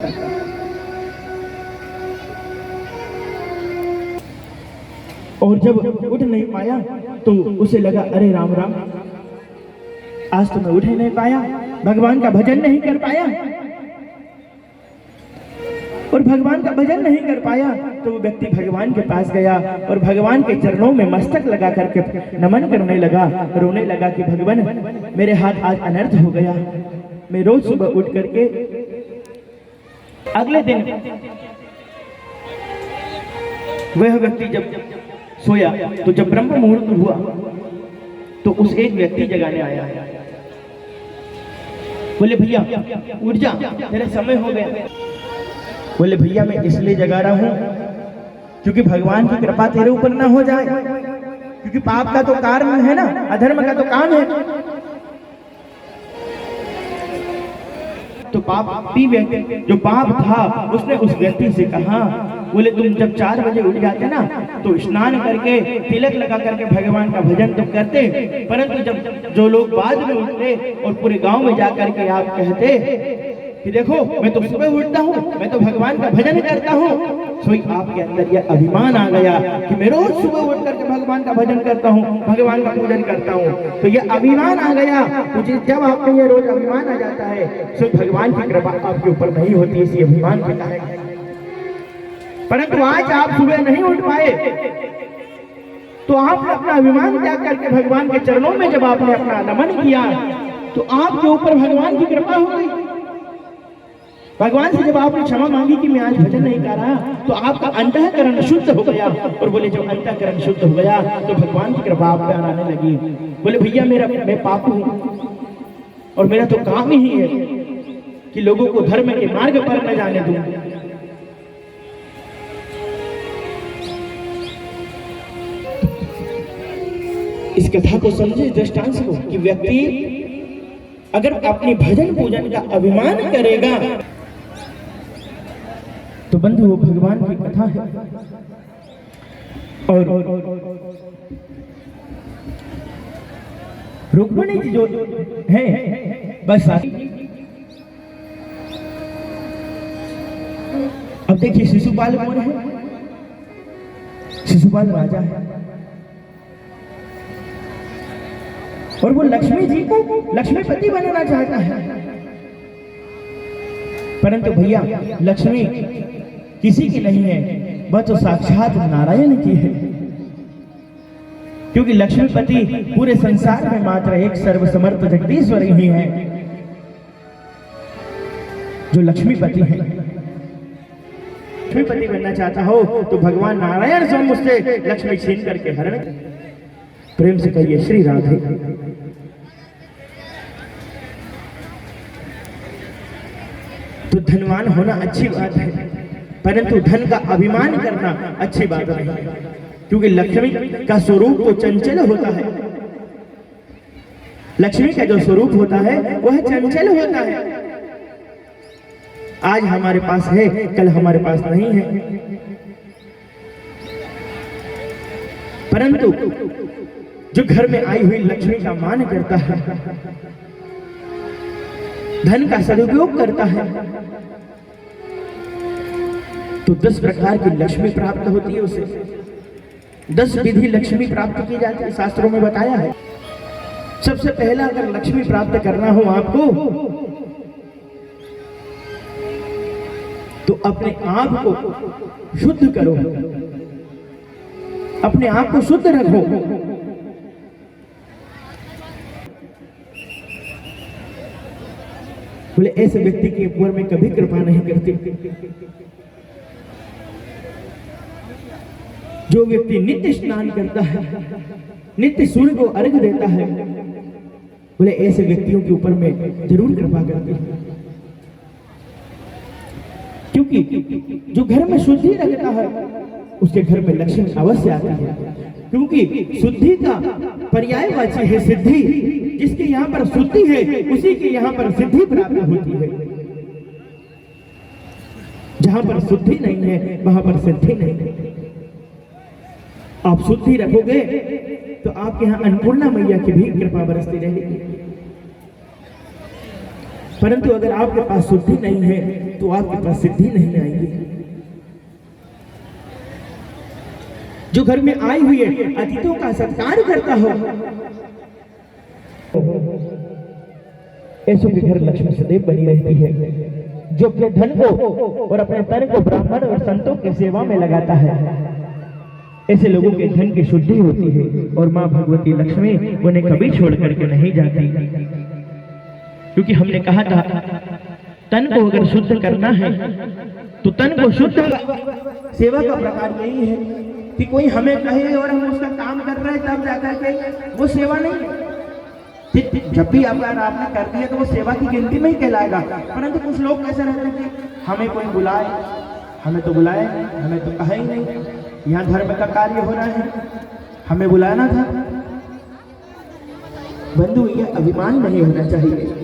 और जब उठ नहीं पाया तो उसे लगा अरे राम राम, आज तो मैं उठ ही नहीं पाया, भगवान का भजन नहीं कर पाया। और भगवान का भजन नहीं कर पाया तो वो व्यक्ति भगवान के पास गया और भगवान के चरणों में मस्तक लगा करके नमन करने लगा, रोने लगा कि भगवान मेरे हाथ आज अनर्थ हो गया। मैं रोज सुबह उठ करके अगले दिन वह व्यक्ति जब सोया तो जब ब्रह्म मुहूर्त हुआ तो उस एक व्यक्ति जगाने आया, बोले भैया उठ जा, तेरा समय हो गया। बोले भैया मैं इसलिए जगा रहा हूं क्योंकि भगवान की कृपा तेरे ऊपर ना हो जाए, क्योंकि पाप का तो कारण है ना, अधर्म का तो काम है। तो पापी व्यक्ति जो पाप था उसने उस व्यक्ति से कहा, बोले तुम जब 4 बजे उठ जाते ना तो स्नान करके तिलक लगा करके भगवान का भजन तो करते, परंतु जब जो लोग बाद में उठते और पूरे गांव में जाकर के आप कहते कि देखो मैं तो सुबह उठता हूँ, मैं तो भगवान का भजन करता हूँ, सोई आपके अंदर यह अभिमान आ गया कि मैं रोज सुबह उठ करके भगवान का भजन करता हूँ, भगवान का पूजन करता हूँ। तो यह अभिमान आ गया, मुझे जब आपको ये रोज अभिमान आ जाता है तो भगवान की कृपा आपके ऊपर नहीं होती, इसी अभिमान के कारण। परंतु आज आप सुबह नहीं उठ पाए तो आपने अपना अभिमान त्याग करके भगवान के चरणों में जब आपने अपना नमन किया तो आपके ऊपर भगवान की कृपा हो गई। भगवान से जब आपने क्षमा मांगी कि मैं आज भजन नहीं कर रहा तो आपका अंतःकरण शुद्ध हो गया, और बोले जब अंतःकरण शुद्ध हो गया तो भगवान की कृपा आप पे आने लगी। बोले भैया मैं पापी हूँ और मेरा तो काम ही है कि लोगों को धर्म के मार्ग पर न जाने दूं। इस कथा को समझे, दृष्टांत को, कि व्यक्ति अगर अपनी भजन पूजन का अभिमान करेगा तो बंधु वो भगवान की कथा है। और रुक्मिणी जी जो है बस अब देखिए शिशुपाल कौन है? शिशुपाल राजा है और वो लक्ष्मी जी को लक्ष्मीपति बनाना चाहता है, परंतु भैया लक्ष्मी किसी की नहीं है, वह तो साक्षात नारायण की है। क्योंकि लक्ष्मीपति पूरे संसार में मात्र एक सर्वसमर्थ जगदीश्वर ही है जो लक्ष्मीपति है। लक्ष्मीपति बनना चाहता हो तो भगवान नारायण से मुझसे लक्ष्मी छीन करके हरण। प्रेम से कहिए श्री राधे। तो धनवान होना अच्छी बात है, परंतु धन का अभिमान करना अच्छी बात नहीं है, क्योंकि लक्ष्मी का स्वरूप तो चंचल होता है। लक्ष्मी का जो स्वरूप होता है वह चंचल होता है। आज हमारे पास है, कल हमारे पास नहीं है। परंतु जो घर में आई हुई लक्ष्मी का मान करता है, धन का सदुपयोग करता है, तो 10 प्रकार की लक्ष्मी प्राप्त होती है उसे। 10 विधि लक्ष्मी प्राप्त की जाती है, शास्त्रों में बताया है। सबसे पहला अगर लक्ष्मी प्राप्त करना हो आपको तो अपने आप को शुद्ध करो, अपने आप को शुद्ध रखो। बोले ऐसे व्यक्ति के ऊपर में कभी कृपा नहीं करती। जो व्यक्ति नित्य स्नान करता है, नित्य सूर्य को अर्घ्य देता है, बोले ऐसे व्यक्तियों के ऊपर में जरूर कृपा करती है। क्योंकि जो घर में शुद्धि रखता है उसके घर में लक्ष्मी अवश्य आती है, क्योंकि शुद्धि का पर्यायवाची है सिद्धि। जिसके यहाँ पर शुद्धि है उसी के यहाँ पर सिद्धि प्राप्त होती है। जहां पर शुद्धि नहीं है वहां पर सिद्धि नहीं है। आप शुद्धि रखोगे तो आपके यहाँ अन्नपूर्णा मैया की भी कृपा बरसती रहेगी। परंतु अगर आपके पास शुद्धि नहीं है तो आपके पास सिद्धि नहीं आएगी। जो घर में आई हुई है अतिथियों का सत्कार करता हो, ऐसों के घर लक्ष्मी सदैव बनी रहती है। जो अपने धन को और अपने तन को ब्राह्मण और संतों की सेवा में लगाता है, ऐसे लोगों के धन की शुद्धि होती है और माँ भगवती लक्ष्मी उन्हें कभी छोड़ करके नहीं जाती। क्योंकि हमने कहा था तन को अगर शुद्ध करना है तो तन को शुद्ध, सेवा का प्रकार यही है कि कोई हमें कहे और हम उसका काम कर रहे हैं तब जाकर के वो सेवा नहीं है। जब भी अगर आपने कर दिया तो वो सेवा की गिनती में ही कहलाएगा। परंतु कुछ लोग कैसे रहते हैं कि हमें कोई बुलाए, हमें तो बुलाए, हमें तो कहा ही नहीं, यहाँ धर्म का कार्य हो रहा है, हमें बुलाना था। बंधु, ये अभिमान नहीं होना चाहिए।